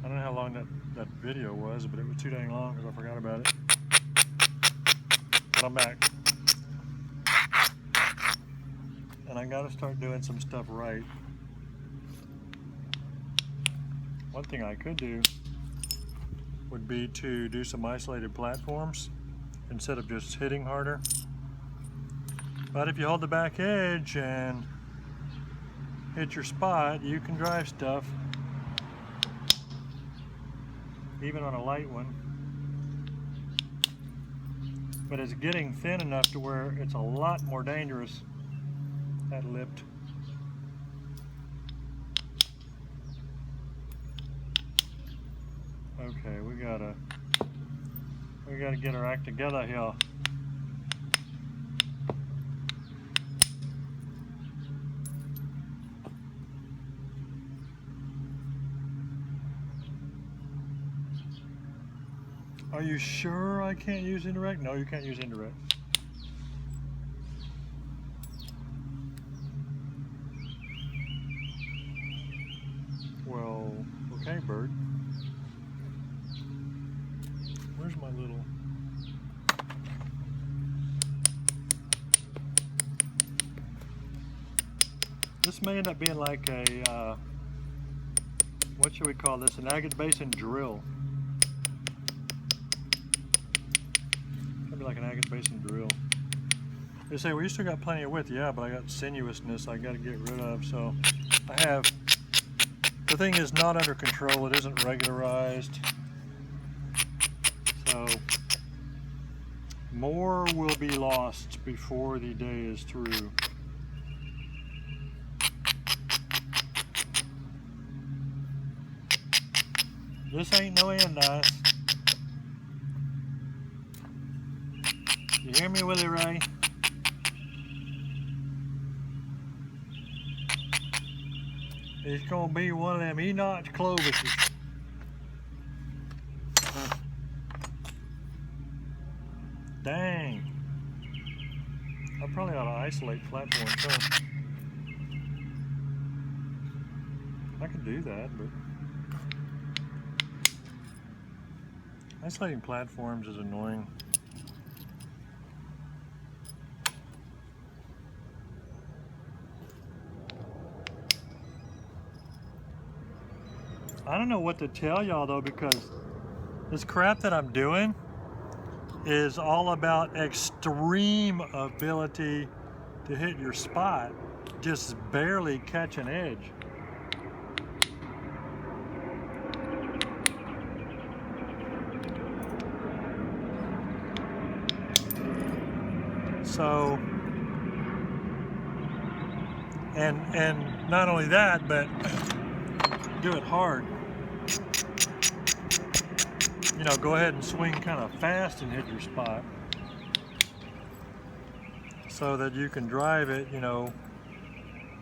I don't know how long that video was, but it was too dang long because I forgot about it. But I'm back. And I gotta start doing some stuff right. One thing I could do would be to do some isolated platforms instead of just hitting harder. But if you hold the back edge and hit your spot, you can drive stuff, even on a light one. But it's getting thin enough to where it's a lot more dangerous, that lipped. Okay, we gotta get our act together here. Are you sure I can't use indirect? No, you can't use indirect. Well, okay, bird. Where's my little... This may end up being like a, what should we call this? An agate basin drill. Like an agate basin drill. They say, well, you still got plenty of width. Yeah, but I got sinuousness I got to get rid of. So I have, the thing is not under control. It isn't regularized. So more will be lost before the day is through. This ain't no Andice. You hear me, Willie Ray? It's gonna be one of them E-notch Clovises. Dang. I probably ought to isolate platforms, huh? I could do that, but isolating platforms is annoying. I don't know what to tell y'all though, because this crap that I'm doing is all about extreme ability to hit your spot, just barely catch an edge. So, and not only that, but do it hard. You know, go ahead and swing kind of fast and hit your spot so that you can drive it, you know,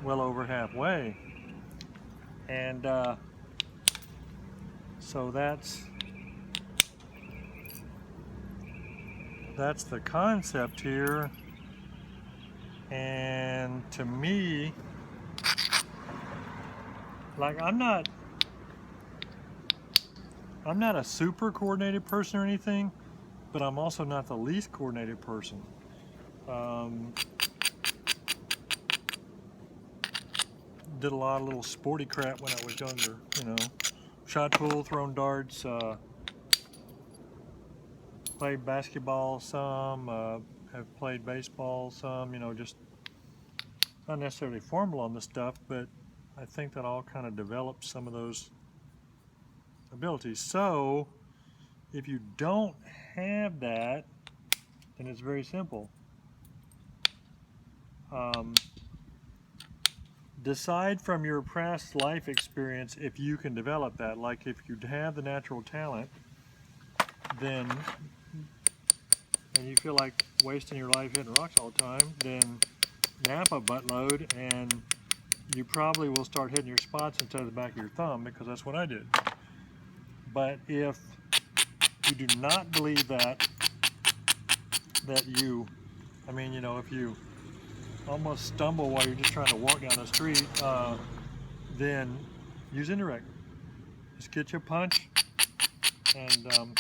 well over halfway. And so that's the concept here. And to me, like, I'm not a super coordinated person or anything, but I'm also not the least coordinated person. Did a lot of little sporty crap when I was younger, you know. Shot pool, thrown darts, played basketball some, have played baseball some, you know, just not necessarily formal on this stuff, but I think that all kind of develops some of those abilities. So if you don't have that, then it's very simple. Decide from your past life experience if you can develop that. Like if you have the natural talent, then, and you feel like wasting your life hitting rocks all the time, then nap a buttload and you probably will start hitting your spots instead of the back of your thumb, because that's what I did. But if you do not believe that you, I mean, you know, if you almost stumble while you're just trying to walk down the street, then use indirect. Just get your punch and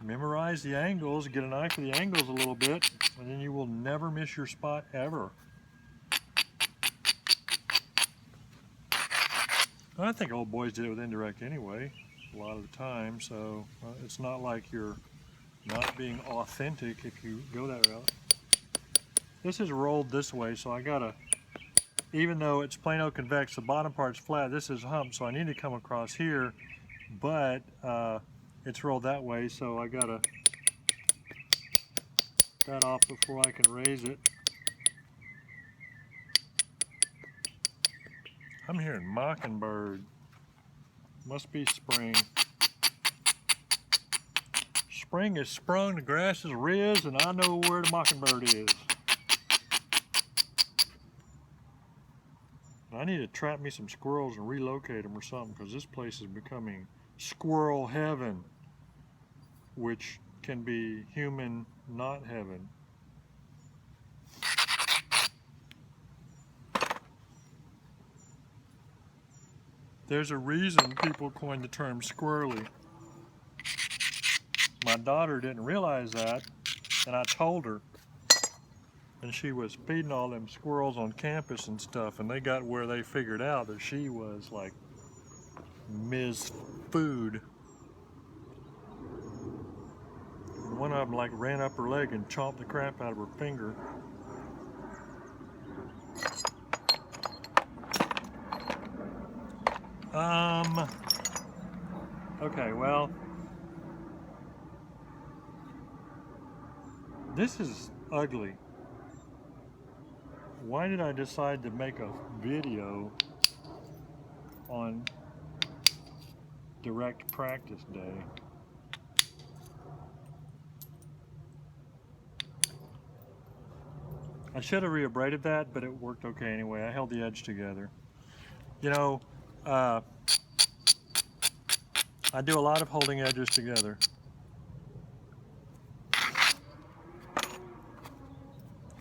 memorize the angles, get an eye for the angles a little bit, and then you will never miss your spot ever. I think old boys did it with indirect anyway, a lot of the time, so it's not like you're not being authentic if you go that route. This is rolled this way, so I gotta, even though it's plano convex, the bottom part's flat, this is humped, so I need to come across here, but it's rolled that way, so I gotta that off before I can raise it. I'm hearing mockingbird. Must be spring. Spring is sprung, the grass is riz, and I know where the mockingbird is. I need to trap me some squirrels and relocate them or something, because this place is becoming squirrel heaven, which can be human not heaven. There's a reason people coined the term squirrely. My daughter didn't realize that, and I told her. And she was feeding all them squirrels on campus and stuff, and they got where they figured out that she was like Ms. Food. And one of them like ran up her leg and chomped the crap out of her finger. Okay, well, this is ugly. Why did I decide to make a video on direct practice day? I should have reabraded that, but it worked okay anyway. I held the edge together. You know, I do a lot of holding edges together.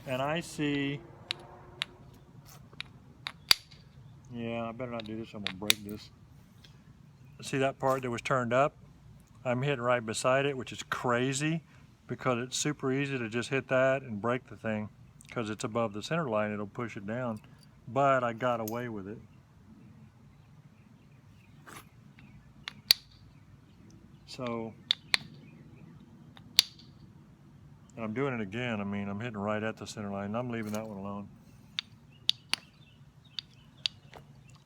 And I see, yeah, I better not do this, I'm gonna break this. See that part that was turned up? I'm hitting right beside it, which is crazy because it's super easy to just hit that and break the thing because it's above the center line, it'll push it down. But I got away with it. So, and I'm doing it again. I mean, I'm hitting right at the center line, and I'm leaving that one alone.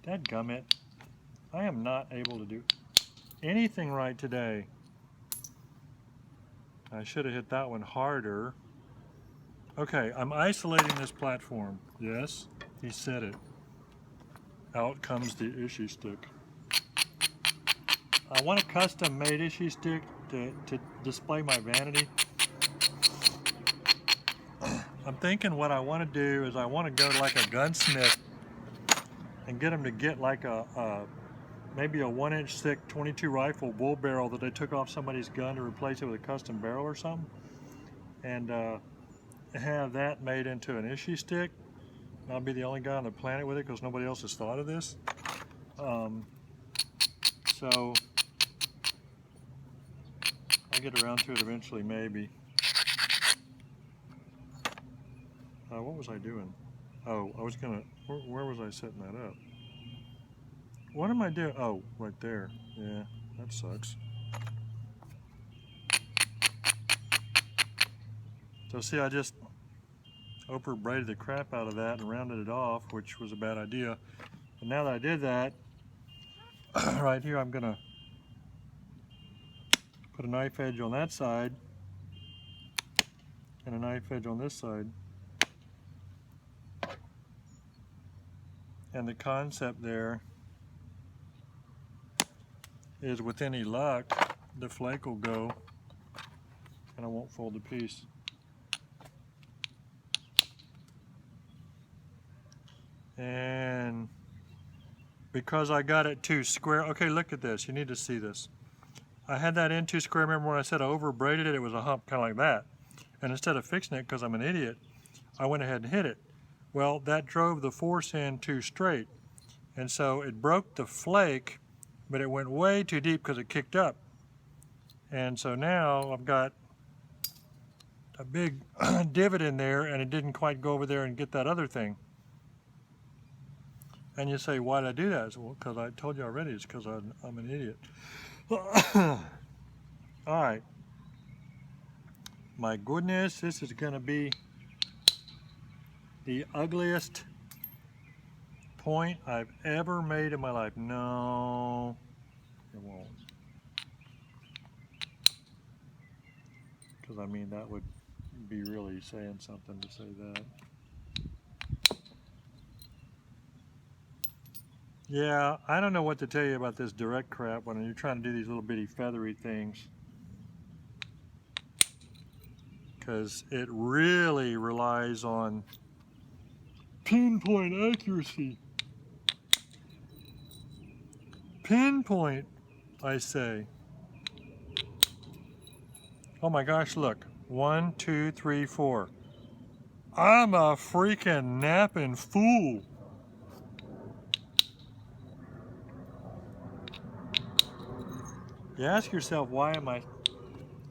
Dadgummit, I am not able to do anything right today. I should have hit that one harder. Okay, I'm isolating this platform. Yes, he said it. Out comes the issue stick. I want a custom made issue stick to display my vanity. I'm thinking what I want to do is I want to go to like a gunsmith and get them to get like maybe a 1-inch thick 22 rifle bull barrel that they took off somebody's gun to replace it with a custom barrel or something, and have that made into an issue stick. I'll be the only guy on the planet with it because nobody else has thought of this. So I'll get around to it eventually, maybe. What was I doing? Oh, I was gonna, where was I setting that up? What am I doing? Oh, right there. Yeah, that sucks. So see, I just over braided the crap out of that and rounded it off, which was a bad idea. But now that I did that, right here I'm gonna put a knife edge on that side and a knife edge on this side. And the concept there is with any luck, the flake will go and I won't fold the piece. And because I got it too square, okay, look at this, you need to see this. I had that in too square. Remember when I said I over braided it, it was a hump kind of like that. And instead of fixing it because I'm an idiot, I went ahead and hit it. Well, that drove the force in too straight. And so it broke the flake but it went way too deep because it kicked up. And so now I've got a big divot in there, and it didn't quite go over there and get that other thing. And you say, why did I do that? So, well, because I told you already, it's because I'm an idiot. All right. My goodness, this is going to be the ugliest point I've ever made in my life. No, it won't. Because I mean, that would be really saying something to say that. Yeah, I don't know what to tell you about this direct crap when you're trying to do these little bitty feathery things. Because it really relies on pinpoint accuracy. Pinpoint, I say. Oh my gosh, look. 1, 2, 3, 4. I'm a freaking napping fool. You ask yourself, why am I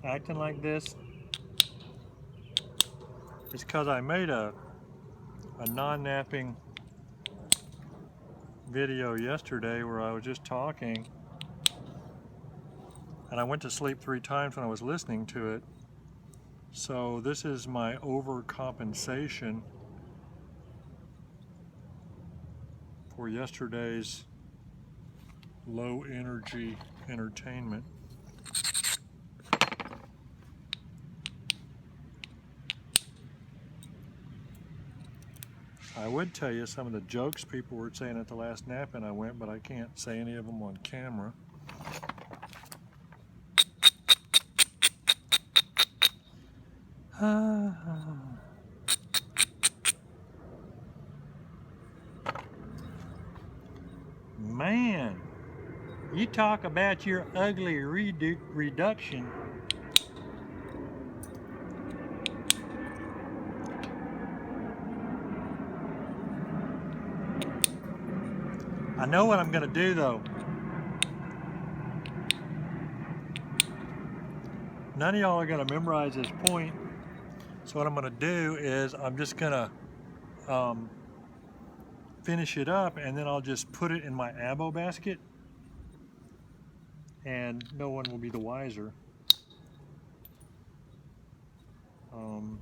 acting like this? It's because I made a non-napping video yesterday where I was just talking, and I went to sleep 3 times when I was listening to it. So this is my overcompensation for yesterday's low energy entertainment. I would tell you some of the jokes people were saying at the last nap and I went, but I can't say any of them on camera. Man, you talk about your ugly reduction. I know what I'm going to do though. None of y'all are going to memorize this point. So what I'm going to do is I'm just going to finish it up, and then I'll just put it in my abo basket, and no one will be the wiser. And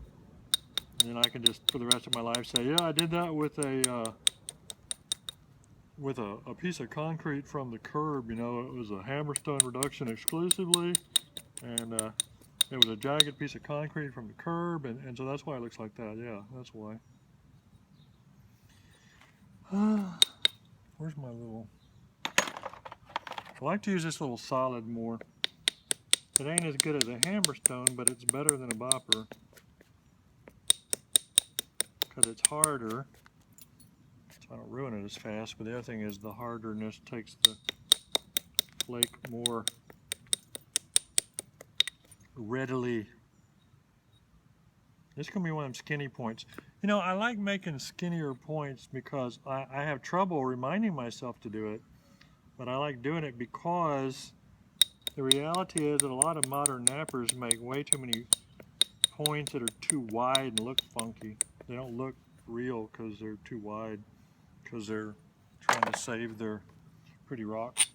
then I can just, for the rest of my life, say, yeah, I did that with a piece of concrete from the curb. You know, it was a hammerstone reduction exclusively, and it was a jagged piece of concrete from the curb, and so that's why it looks like that. Yeah, that's why. Where's my little... I like to use this little solid more. It ain't as good as a hammerstone, but it's better than a bopper because it's harder. So I don't ruin it as fast, but the other thing is the harderness takes the flake more readily. This is going to be one of them skinny points. You know, I like making skinnier points because I have trouble reminding myself to do it, but I like doing it because the reality is that a lot of modern nappers make way too many points that are too wide and look funky. They don't look real because they're too wide, because they're trying to save their pretty rocks.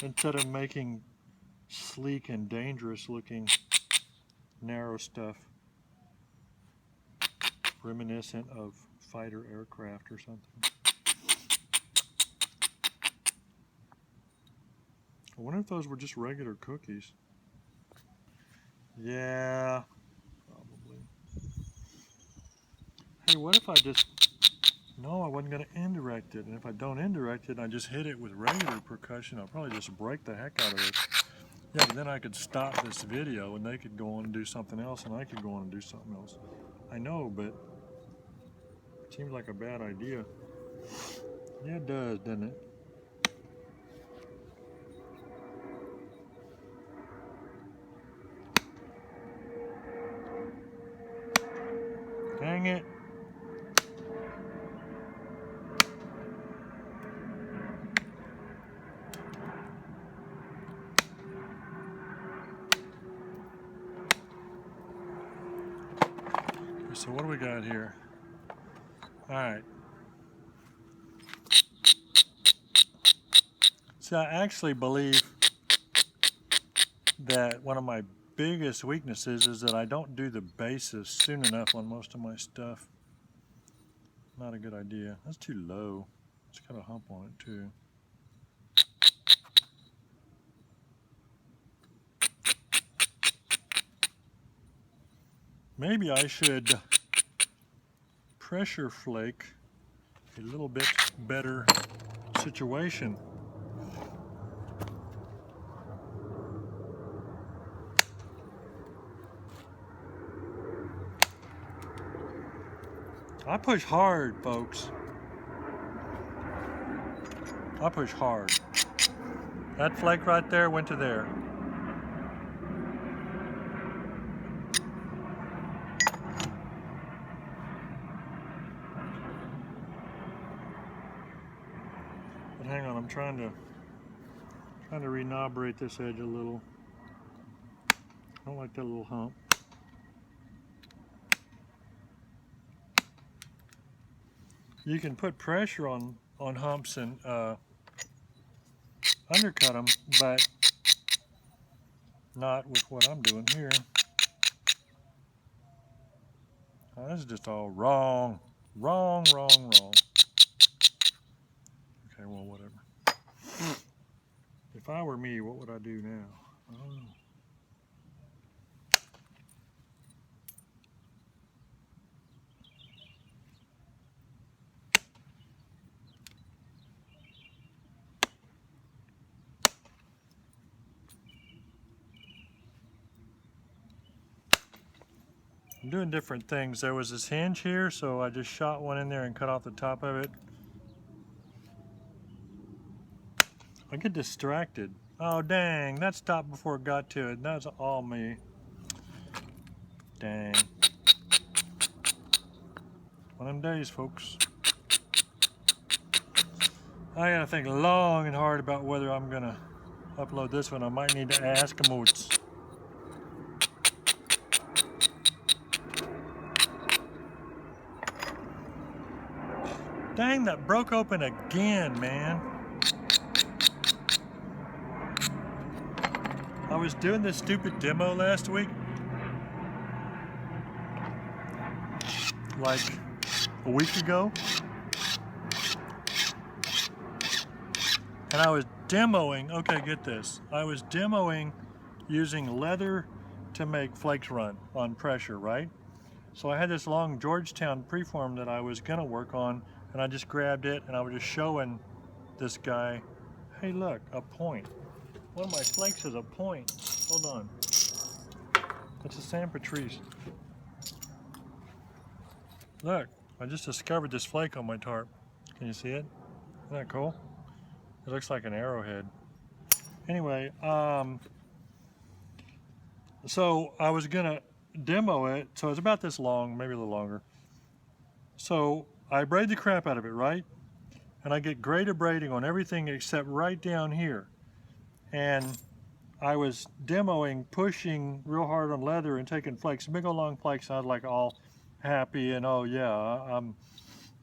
Instead of making sleek and dangerous looking narrow stuff reminiscent of fighter aircraft or something. I wonder if those were just regular cookies. Yeah, probably. Hey, what if I just... No, I wasn't going to indirect it. And if I don't indirect it and I just hit it with regular percussion, I'll probably just break the heck out of it. Yeah, but then I could stop this video and they could go on and do something else and I could go on and do something else. I know, but it seems like a bad idea. Yeah, it does, doesn't it? Dang it. so what do we got here? All right. So I actually believe that one of my biggest weaknesses is that I don't do the basses soon enough on most of my stuff. Not a good idea. That's too low. It's got a hump on it too. Maybe I should pressure flake a little bit better situation. I push hard, folks. I push hard. That flake right there went to there. But hang on, I'm trying to renobrate this edge a little. I don't like that little hump. You can put pressure on humps and undercut them, but not with what I'm doing here. Oh, this is just all wrong. Wrong, wrong, wrong. Okay, well, whatever. If I were me, what would I do now? I don't know. I'm doing different things. There was this hinge here, so I just shot one in there and cut off the top of it. I get distracted. Oh dang, that stopped before it got to it. That's all me. Dang. One of them days, folks. I gotta think long and hard about whether I'm gonna upload this one. I might need to ask them what's. Dang, that broke open again, man. I was doing this stupid demo last week. Like a week ago. And I was demoing, okay, get this. I was demoing using leather to make flakes run on pressure, right? So I had this long Georgetown preform that I was gonna work on, and I just grabbed it and I was just showing this guy, hey look, a point. One of my flakes is a point. Hold on. It's a San Patrice. Look, I just discovered this flake on my tarp. Can you see it? Isn't that cool? It looks like an arrowhead. Anyway, so I was gonna demo it, so it's about this long, maybe a little longer. So I braid the crap out of it, right? And I get great abrading on everything except right down here. And I was demoing, pushing real hard on leather and taking flakes, big old long flakes. I was like all happy and oh yeah,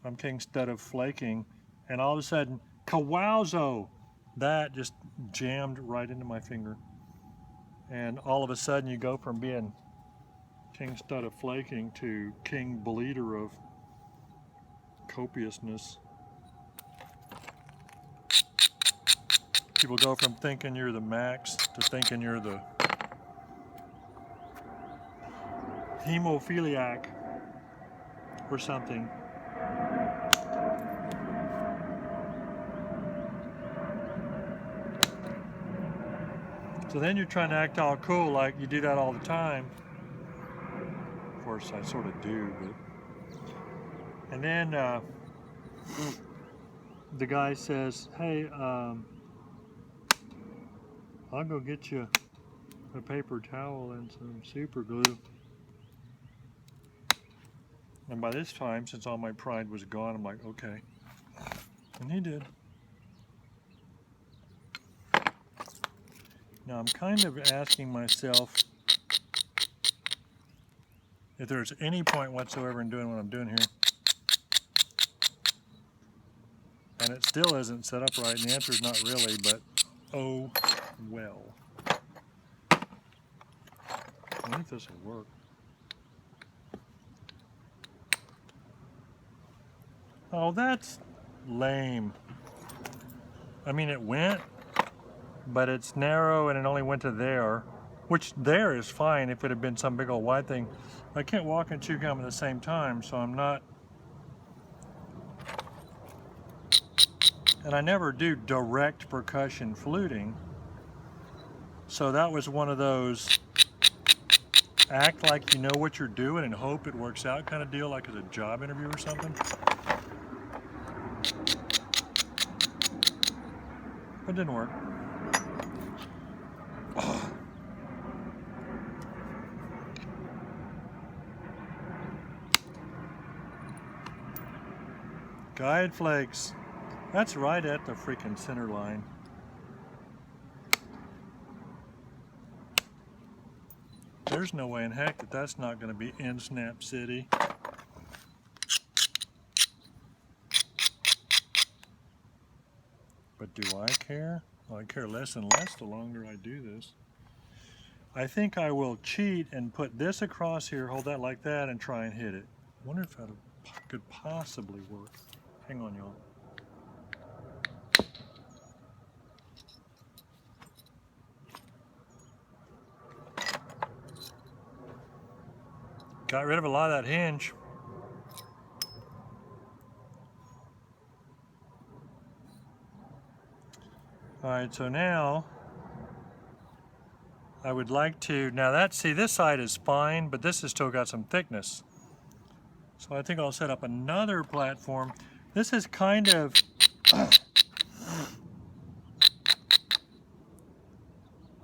I'm king stud of flaking. And all of a sudden, kawowzo, that just jammed right into my finger. And all of a sudden you go from being king stud of flaking to king bleeder of copiousness. People go from thinking you're the max to thinking you're the hemophiliac or something. So then you're trying to act all cool like you do that all the time. Of course, I sort of do, but... And then the guy says, hey, I'll go get you a paper towel and some super glue. And by this time, since all my pride was gone, I'm like, okay. And he did. Now I'm kind of asking myself, if there's any point whatsoever in doing what I'm doing here. And it still isn't set up right, and the answer is not really, but oh well. I wonder if this will work. Oh, that's lame. I mean, it went, but it's narrow and it only went to there, which there is fine if it had been some big old wide thing. I can't walk and chew gum at the same time, so I'm not. And I never do direct percussion fluting. So that was one of those act like you know what you're doing and hope it works out kind of deal, like as a job interview or something. It didn't work. Oh. Guide flakes. That's right at the freaking center line. There's no way in heck that that's not going to be in Snap City. But do I care? Well, I care less and less the longer I do this. I think I will cheat and put this across here, hold that like that, and try and hit it. I wonder if that could possibly work. Hang on, y'all. Got rid of a lot of that hinge. All right, so now I would like to, see, this side is fine, but this has still got some thickness. So I think I'll set up another platform. This is kind of,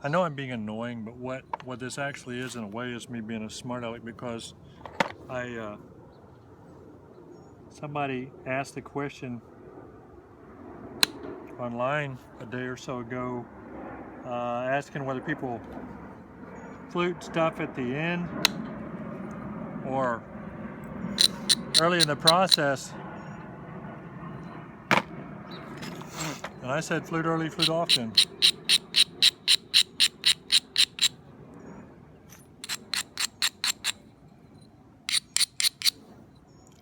I know I'm being annoying, but what this actually is in a way is me being a smart aleck, because somebody asked a question online a day or so ago, asking whether people flute stuff at the end or early in the process. And I said flute early, flute often.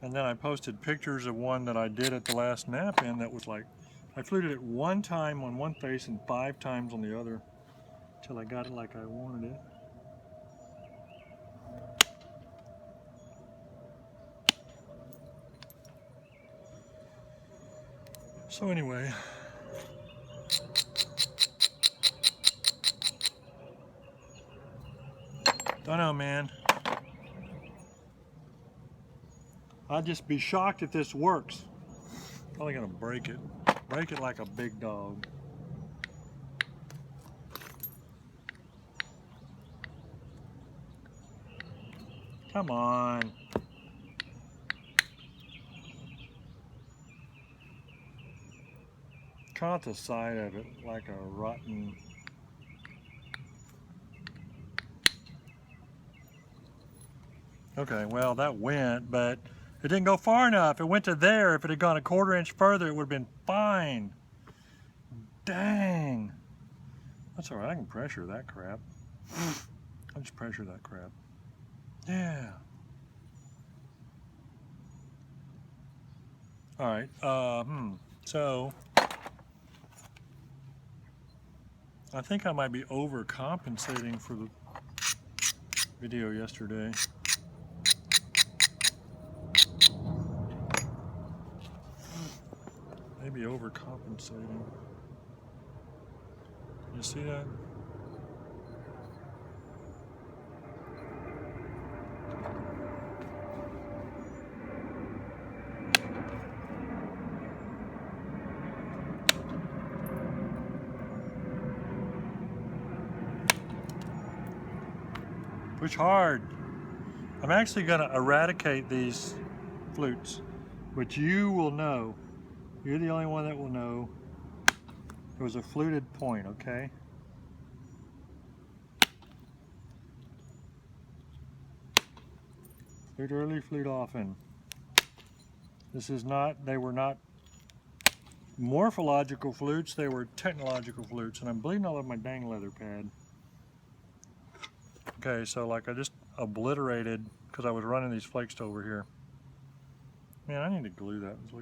And then I posted pictures of one that I did at the last nap-in that was like, I fluted it one time on one face and 5 times on the other till I got it like I wanted it. So anyway, don't know, man. I'd just be shocked if this works. Probably gonna break it. Break it like a big dog. Come on. Caught the side of it like a rotten. Okay, well that went, but it didn't go far enough. It went to there. If it had gone a 1/4 inch further, it would have been fine. Dang. That's all right, I can pressure that crap. I'll just pressure that crap. Yeah. All right, so I think I might be overcompensating for the video yesterday. Maybe overcompensating. You see that? Push hard. I'm actually going to eradicate these flutes, but you will know. You're the only one that will know it was a fluted point, okay? Flute early, flute often. This is not, they were not morphological flutes, they were technological flutes, and I'm bleeding all over my dang leather pad. Okay, so like I just obliterated because I was running these flakes over here. Man, I need to glue that. It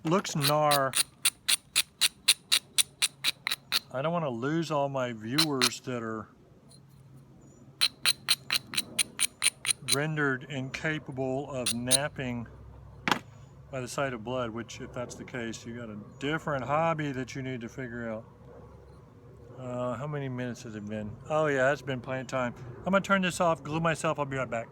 looks gnar. I don't want to lose all my viewers that are rendered incapable of napping by the sight of blood, which if that's the case, you got a different hobby that you need to figure out. How many minutes has it been? Oh yeah, it's been plenty of time. I'm gonna turn this off, glue myself, I'll be right back.